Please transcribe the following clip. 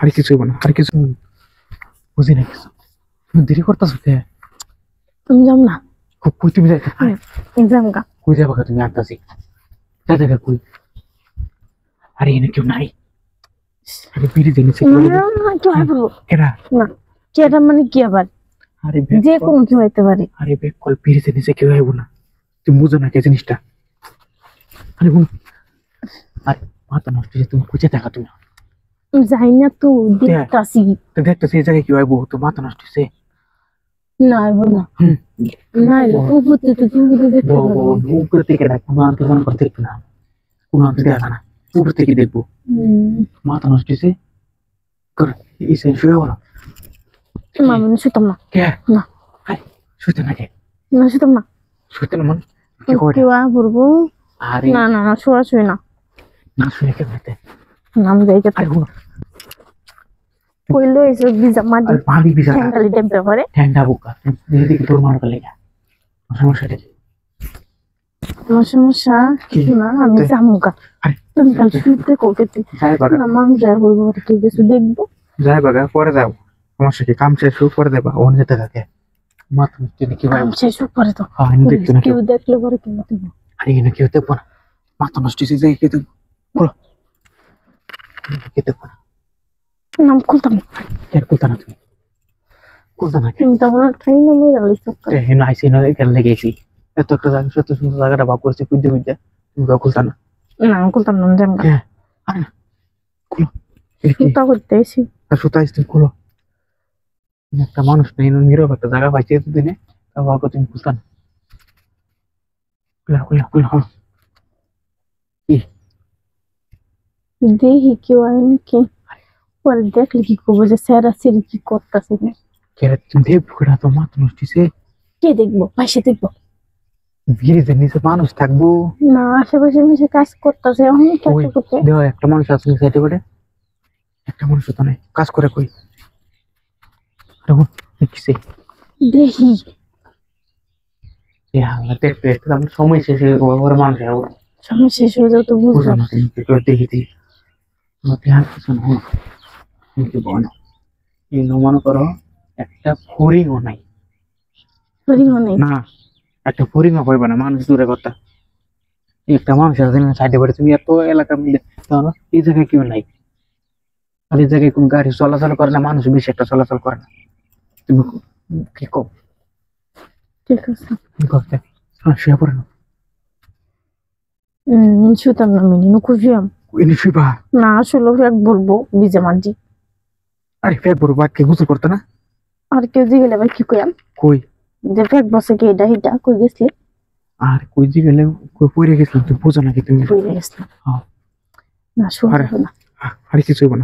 আর কিছু হইব না, আর কিছু বুঝি না কিছু। তুমি দেরি করতেছো কে? তুমি যাও না। কই তুমি যাইতে? এক্সাম কা কই যাবা তুমি? আনতাছি যাতে কই। আরে এনে কেউ নাই। আরে বিড়ি জেনেছে কেউ আইবো কেরা? না কেটা মানে কি আবার? আরে যে কোনো কেউ হইতে পারে। আরে বেক কল বিড়ি জেনেছে কেউ আইবো না। তুমি বুঝো না কে জিনিসটা? আরে বোন, আরে মাথা নষ্ট হয়েছে। তুমি খুঁজে দেখা তুমি যাই না তো দেখতাছি। তো দেখতেছি এই জায়গায় কেউ আইবো, তো মাথা নষ্ট হয়েছে। না আইবো না। না উপর থেকে তুমি দেখতে পারো। উপর থেকে দেখ, কোনো আনতে মনে করতে দেখবে না, কোনো আনতে দেখা না, উপর থেকে দেখবো। মাথা নষ্ট হয়েছে। এই সে শুয়ে বলো আমি শুতাম না। কে? না শুতে না কে? না শুতাম না। শুতে না মানে কি করে? কেউ পড়বো? আরে না না না সরাসরি না। না শুনে কে বলতে? নাম যাই যেতে আরে বোন, কইলো এসে বিজা মাটি আরে পানি বিজা ঠ্যাঙ্গালি টেম্পে করে ঠ্যাংটা বোকা এদিকে তোর মার গেলে সমস্যাটা কি? আমার সমস্যা কিছু না, আমি জামুকা। আরে তুমি কাল শুতে কোকে যাই বাগা, আমার যা বলবো কি কিছু দেখবো। যাই বাগা, পরে যাও। সমস্যা কি? কাম শেষ হোক পরে দেবা। অন্য যেতে থাকে মাথা নষ্ট কি ভাই? শেষ পরে তো দেখতে না কেউ দেখলে পরে কেমন দেবো? আরে এনে কেউ দেখবো না, মাথা নষ্ট হয়েছে। যাই কেউ দেখবো বলো, কে দেখবো না? নাম খুলতাম না। কেন খুলতা না তুমি? খুলতা না কেন? তুমি তো আমার ট্রেন নামে গেলি চক্কর। হেন আইসি না এখানে লেগেছি। এত একটা জায়গা, সত্য সুন্দর জায়গাটা ভাব করছে, খুঁজতে খুঁজতে তুমি খুলতা না। না খুলতাম না জামকা। আরে না খুলো, সুতা করতে এসি সুতা আসতে খুলো। একটা মানুষ নেই, নীরব একটা জায়গা পাইছে এতদিনে, তা ভাবো তুমি খুলতা না। খুলা খুলা খুলা কি দেখি কেউ আয় নাকি। পরে দেখলে কি করবো যে স্যারা সিরি কি করতেছে। কেরে তুমি দেখবো কেটা? তো মাথা নষ্ট হয়েছে। কে দেখবো? পাশে দেখবো ব্রিজের নিচে মানুষ থাকবো না? আশেপাশে মিশে কাজ করতেছে অনেক ওই করতে। দেখ একটা মানুষ আছে সাইডে করে, একটা মানুষ তো নেই কাজ করে কই। কিসে দেখি দেখতে দেখতে আমার সময় শেষ হয়ে গেল। ওর মানুষ সময় শেষ হয়ে যাও তো বুঝো বুঝলাম। না তুমি দেখি দেখি আর কিছু না কি বলো। এই মনে করো একটা ফড়িংও নাই। নেই না একটা ফড়িংও পাইবে না, মানুষ দূরে কথা। একটা মানুষ আছে সাইডে করে, তুমি এত এলাকার মধ্যে তাহলে এই জায়গায় কেউ নাই। আর এই জায়গায় কোন গাড়ি চলাচল করে না, মানুষ বেশি একটা চলাচল করে না। তুমি কি কো? ঠিক আছে কি করতে? হ্যাঁ শুয়ে পড়ে না। শুতাম না মিনি নুকুজিয়াম এনে শুইবা? না আসলে এক বলবো বিজা মাঝি। আরে ফেক বড় বাদকে গোসল করতে না? আর কেউ জিগেলে ভাই কি কইয়াম কই যে ফেক বসে কি এটা হিটা কই গেছলি? আর কই জি গেলে কই পড়ে গেছিলাম, তুমি বুঝো নাকি? তুমি কই গেছলি? হ্যাঁ না শুনতে না। আর কিছু হইব না।